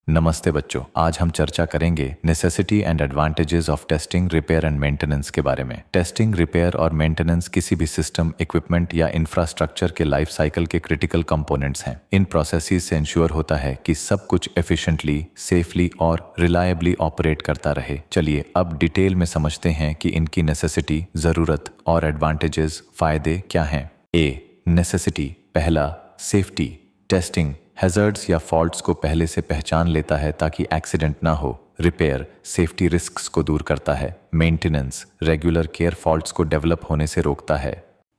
नमस्ते बच्चों, आज हम चर्चा करेंगे necessity and advantages of testing, repair and maintenance के बारे में। टेस्टिंग, रिपेयर और मेंटेनेंस किसी भी सिस्टम, इक्विपमेंट या इंफ्रास्ट्रक्चर के लाइफ साइकिल के क्रिटिकल कंपोनेंट्स हैं। इन प्रोसेसेस से इंश्योर होता है कि सब कुछ एफिशिएंटली, सेफली और रिलायबली ऑपरेट करता रहे। चलिए अब डिटेल में समझते हैं कि इनकी नेसेसिटी, ज़रूरत और एडवांटेजेस, फ़ायदे क्या हैं। नेसेसिटी। पहला, सेफ्टी। टेस्टिंग हैज़र्ड्स या फॉल्ट्स को पहले से पहचान लेता है ताकि एक्सीडेंट ना हो। रिपेयर सेफ्टी रिस्क्स को दूर करता है। मेंटेनेंस रेगुलर केयर फॉल्ट्स को डेवलप होने से रोकता है।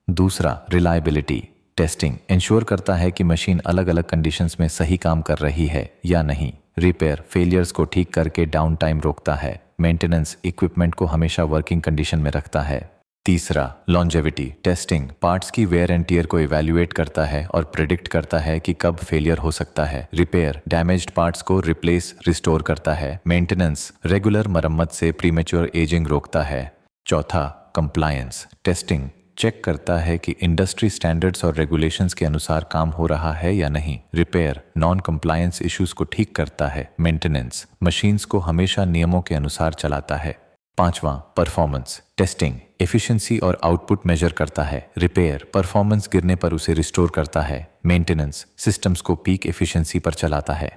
दूसरा, रिलायबिलिटी। टेस्टिंग इंश्योर करता है कि मशीन अलग अलग कंडीशंस में सही काम कर रही है या नहीं। रिपेयर फेलियर्स को ठीक करके डाउन टाइम रोकता है। मेंटेनेंस इक्विपमेंट को हमेशा वर्किंग कंडीशन में रखता है। तीसरा, लॉन्जेविटी। टेस्टिंग पार्ट्स की वेयर एंड टियर को इवैल्यूएट करता है और प्रिडिक्ट करता है कि कब फेलियर हो सकता है। रिपेयर डैमेज्ड पार्ट्स को रिप्लेस, रिस्टोर करता है। मेंटेनेंस रेगुलर मरम्मत से प्रीमेच्योर एजिंग रोकता है। चौथा, कंप्लायंस। टेस्टिंग चेक करता है कि इंडस्ट्री स्टैंडर्ड्स और रेगुलेशंस के अनुसार काम हो रहा है या नहीं। रिपेयर नॉन कंप्लायंस इश्यूज को ठीक करता है। मेंटेनेंस मशीन्स को हमेशा नियमों के अनुसार चलाता है। पांचवा, परफॉर्मेंस। टेस्टिंग एफिशिएंसी और आउटपुट मेजर करता है। रिपेयर परफॉर्मेंस गिरने पर उसे रिस्टोर करता है। मेंटेनेंस सिस्टम्स को पीक एफिशिएंसी पर चलाता है।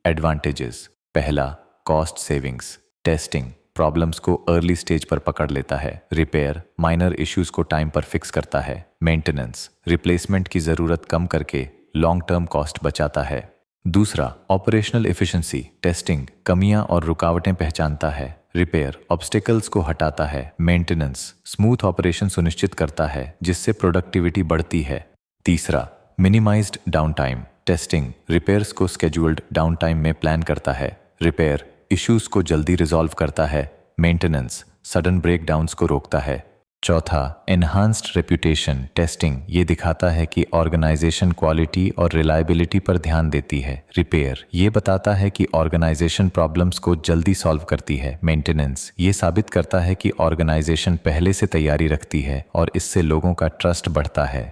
एडवांटेजेस। पहला, कॉस्ट सेविंग्स। टेस्टिंग प्रॉब्लम्स को अर्ली स्टेज पर पकड़ लेता है। रिपेयर माइनर इश्यूज को टाइम पर फिक्स करता है। मेंटेनेंस रिप्लेसमेंट की ज़रूरत कम करके लॉन्ग टर्म कॉस्ट बचाता है। दूसरा, ऑपरेशनल एफिशिएंसी। टेस्टिंग कमियां और रुकावटें पहचानता है। रिपेयर ऑब्स्टिकल्स को हटाता है। मेंटेनेंस स्मूथ ऑपरेशन सुनिश्चित करता है जिससे प्रोडक्टिविटी बढ़ती है। तीसरा, minimised down time. Testing repairs को स्केड्यूल्ड डाउन टाइम में प्लान करता है। रिपेयर इश्यूज को जल्दी रिजॉल्व करता है। मेंटेनेंस सडन ब्रेकडाउन्स को रोकता है। चौथा, एनहांस्ड रेप्यूटेशन। टेस्टिंग ये दिखाता है कि ऑर्गेनाइजेशन क्वालिटी और रिलायबिलिटी पर ध्यान देती है। रिपेयर ये बताता है कि ऑर्गेनाइजेशन प्रॉब्लम्स को जल्दी सॉल्व करती है। मेंटेनेंस ये साबित करता है कि ऑर्गेनाइजेशन पहले से तैयारी रखती है और इससे लोगों का ट्रस्ट बढ़ता है।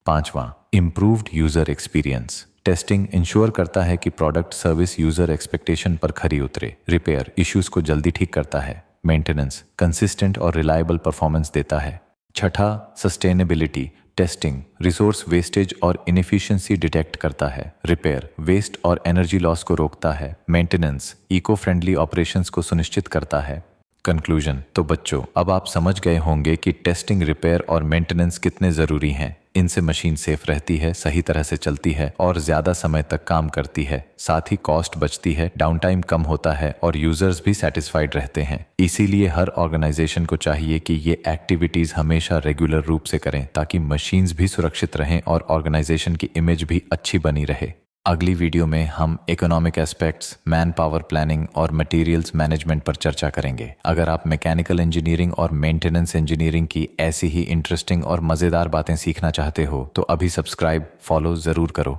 पांचवा, improved user experience. Testing ensure करता है कि प्रोडक्ट सर्विस यूजर एक्सपेक्टेशन पर खरी उतरे। रिपेयर इश्यूज को जल्दी ठीक करता है। मेंटेनेंस कंसिस्टेंट और रिलायबल परफॉर्मेंस देता है। छठा, सस्टेनेबिलिटी। टेस्टिंग रिसोर्स वेस्टेज और इनएफिशिएंसी डिटेक्ट करता है। रिपेयर वेस्ट और एनर्जी लॉस को रोकता है। मेंटेनेंस इको फ्रेंडली ऑपरेशंस को सुनिश्चित करता है। कंक्लूजन। तो बच्चों, अब आप समझ गए होंगे कि टेस्टिंग, रिपेयर और मेंटेनेंस कितने ज़रूरी हैं। इनसे मशीन सेफ रहती है, सही तरह से चलती है और ज़्यादा समय तक काम करती है। साथ ही कॉस्ट बचती है, डाउन टाइम कम होता है और यूजर्स भी सेटिस्फाइड रहते हैं। इसीलिए हर ऑर्गेनाइजेशन को चाहिए कि ये एक्टिविटीज़ हमेशा रेगुलर रूप से करें ताकि मशीन्स भी सुरक्षित रहें और ऑर्गेनाइजेशन की इमेज भी अच्छी बनी रहे। अगली वीडियो में हम economic aspects, man power planning और मटेरियल्स मैनेजमेंट पर चर्चा करेंगे। अगर आप मैकेनिकल इंजीनियरिंग और मेंटेनेंस इंजीनियरिंग की ऐसी ही इंटरेस्टिंग और मज़ेदार बातें सीखना चाहते हो तो अभी सब्सक्राइब, फॉलो ज़रूर करो।